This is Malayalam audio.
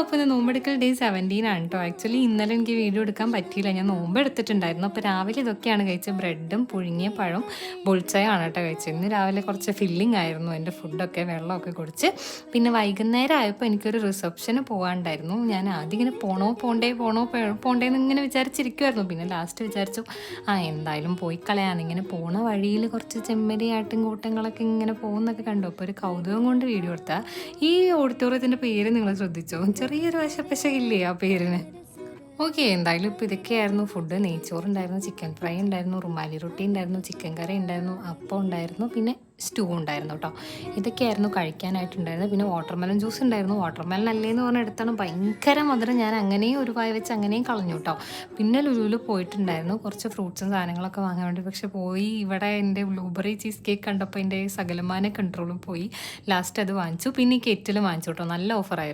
അപ്പോൾ ഇത് നോമ്പെടുക്കൽ ഡേ 17 ആണ് കേട്ടോ. ആക്ച്വലി ഇന്നലെ എനിക്ക് വീഡിയോ എടുക്കാൻ പറ്റിയില്ല, ഞാൻ നോമ്പ് എടുത്തിട്ടുണ്ടായിരുന്നു. അപ്പോൾ രാവിലെ ഇതൊക്കെയാണ് കഴിച്ചത്, ബ്രെഡും പുഴുങ്ങിയ പഴം ബുൾച്ചയാണ് കേട്ടോ കഴിച്ചത്. ഇന്ന് രാവിലെ കുറച്ച് ഫില്ലിംഗ് ആയിരുന്നു എൻ്റെ ഫുഡൊക്കെ, വെള്ളമൊക്കെ കുടിച്ച്. പിന്നെ വൈകുന്നേരം ആയപ്പോൾ എനിക്കൊരു റിസപ്ഷന് പോകാനുണ്ടായിരുന്നു. ഞാൻ ആദ്യം ഇങ്ങനെ പോണ്ടേന്ന് ഇങ്ങനെ വിചാരിച്ചിരിക്കുമായിരുന്നു. പിന്നെ ലാസ്റ്റ് വിചാരിച്ചു എന്തായാലും പോയി കളയാന്ന്. ഇങ്ങനെ പോണ വഴിയിൽ കുറച്ച് ചെമ്മരി ആട്ടിൻകൂട്ടങ്ങളൊക്കെ ഇങ്ങനെ പോകുന്നൊക്കെ കണ്ടു. അപ്പോൾ ഒരു കൗതുകം കൊണ്ട് വീഡിയോ എടുത്താൽ. ഈ ഓഡിറ്റോറിയത്തിൻ്റെ പേര് നിങ്ങൾ ശ്രദ്ധിച്ചോ? ചെറിയൊരു വശപ്പശയില്ലേ ആ പേരിന്? ഓക്കെ, എന്തായാലും ഇപ്പോൾ ഇതൊക്കെയായിരുന്നു ഫുഡ്. നെയ്ച്ചോറുണ്ടായിരുന്നു, ചിക്കൻ ഫ്രൈ ഉണ്ടായിരുന്നു, റുമാലി റൊട്ടി ഉണ്ടായിരുന്നു, ചിക്കൻ കറി ഉണ്ടായിരുന്നു, അപ്പം ഉണ്ടായിരുന്നു, പിന്നെ സ്റ്റൂ ഉണ്ടായിരുന്നു കേട്ടോ. ഇതൊക്കെയായിരുന്നു കഴിക്കാനായിട്ടുണ്ടായിരുന്നത്. പിന്നെ വാട്ടർമെലൺ ജ്യൂസ് ഉണ്ടായിരുന്നു. വാട്ടർമെലൺ അല്ലേന്ന് പറഞ്ഞാൽ എടുത്താണ്, ഭയങ്കര മധുരം. ഞാൻ അങ്ങനെയും ഒരു വായ വെച്ച് അങ്ങനെയും കളഞ്ഞു കേട്ടോ. പിന്നെ ലുലുവിൽ പോയിട്ടുണ്ടായിരുന്നു കുറച്ച് ഫ്രൂട്ട്സും സാധനങ്ങളൊക്കെ വാങ്ങാൻ വേണ്ടി. പക്ഷെ പോയി ഇവിടെ എൻ്റെ ബ്ലൂബെറി ചീസ് കേക്ക് കണ്ടപ്പോൾ എൻ്റെ സകലമാന കൺട്രോളും പോയി. ലാസ്റ്റ് അത് വാങ്ങിച്ചു. പിന്നെ ഈ കെറ്റിൽ വാങ്ങിച്ചു കേട്ടോ, നല്ല ഓഫറായിരുന്നു.